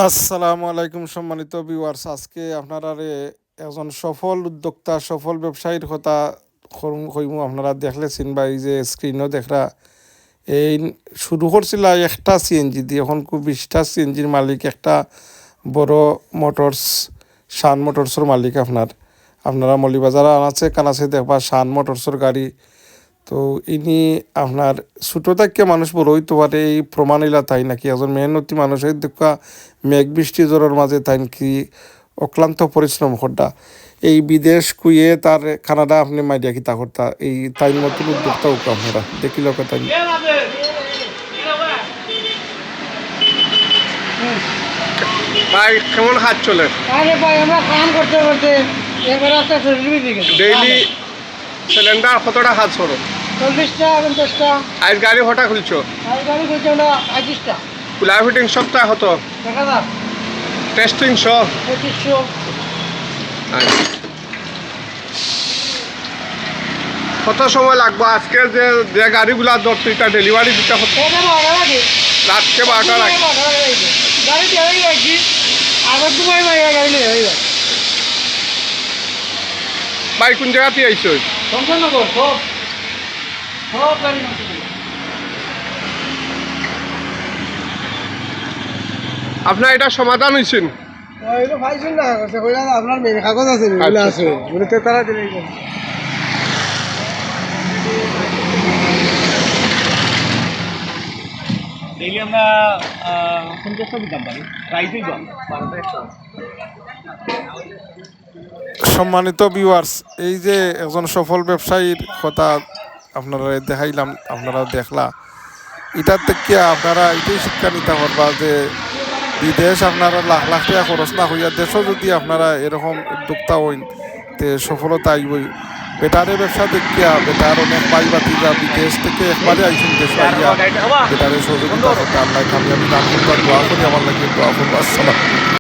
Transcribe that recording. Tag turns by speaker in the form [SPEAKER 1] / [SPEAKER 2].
[SPEAKER 1] আসসালামু আলাইকুম সম্মানিত ভিউয়ার্স, আজকে আপনারা একজন সফল উদ্যোক্তা সফল ব্যবসায়ীর কথা কইমু। আপনারা দেখলেছেন বা এই যে স্ক্রিনও দেখরা এই শুরু করছিল একটা সিএনজি দিয়ে, এখন খুব 20টা সিএনজির মালিক, একটা বড় মোটরস শান মোটরসের মালিক। আপনারা মলিবাজার আনাচে কানাচে দেখবা শান মোটরসের গাড়ি। তো ইনি আপনার ছোটো থেকে মানুষ বড় হইতে পারে এই প্রমাণ ইলা তাই নাকি একজন মেহনতি মানুষের দেখা মেঘ বৃষ্টি জ্বরের মাঝে তাই কি অক্লান্ত পরিশ্রম করতা এই বিদেশ কুইয়ে তার কানাডা আপনি মাইডিয়া কি তা করতা এই তাই নতুন উদ্যোক্তা হোক আপনারা দেখিল তাই।
[SPEAKER 2] ভাই কেমন হাত চলে?
[SPEAKER 3] আরে ভাই আমরা কাম করতে করতে এবারে একটা ফেসবুক দিকে
[SPEAKER 2] ডেইলি সিলিন্ডার কতটা হাত চলো?
[SPEAKER 3] 40টা 50টা।
[SPEAKER 2] আজ গাড়ি হঠাৎ খুলছো?
[SPEAKER 3] আর গাড়ি করছে আমরা 25টা।
[SPEAKER 2] কুলার ফিটিং সপ্তাহ হতো,
[SPEAKER 3] 1000
[SPEAKER 2] টেস্টিং সব
[SPEAKER 3] 2500।
[SPEAKER 2] কত সময় লাগবে আজকে যে যে গাড়িগুলা ধরতো এটা ডেলিভারি দিতে হতো?
[SPEAKER 3] এটা ভাড়া লাগে
[SPEAKER 2] রাতকে 12টা লাগে।
[SPEAKER 3] গাড়ি দেওয়াই লাগছি আবার তোমায় মাইয়া গাড়ি নিয়ে হয়ে যায়।
[SPEAKER 2] ভাই কোন জায়গাতে আইছো?
[SPEAKER 3] সম্পূর্ণগর সব সব গাড়ি নষ্ট করে।
[SPEAKER 2] আপনার এটা সমাধান হয়েছেন?
[SPEAKER 3] এগুলো পাইছেন না কইলা আপনার মেয়ে কাগজ আছে এগুলো আছে বলে তো তারা দিলে
[SPEAKER 4] ডেইলি আমরা 50টা দিতাম পারি, প্রাইসই কম 12টা।
[SPEAKER 1] সম্মানিত ভিউয়ার্স, এই যে একজন সফল ব্যবসায়ীর কথা আপনারা দেখাইলাম, আপনারা দেখলা, এটার থেকে আপনারা এটাই শিক্ষা নিতে পারবা যে বিদেশ আপনারা লাখ লাখ টাকা খরচ না হইয়া দেশও যদি আপনারা এরকম উদ্যোক্তা হইন তে সফলতা আইবই। বেটারে ব্যবসা দেখিয়া বেটার অনেক পাইবাতি যা বিদেশ থেকে একবারে আইসেন দেশ আইয়া বেটারে সহযোগিতা করতে আল্লাহ কামিয়াবি দান করবার দোয়া করি, আমার লাগে দোয়া করবো। আসসালাম।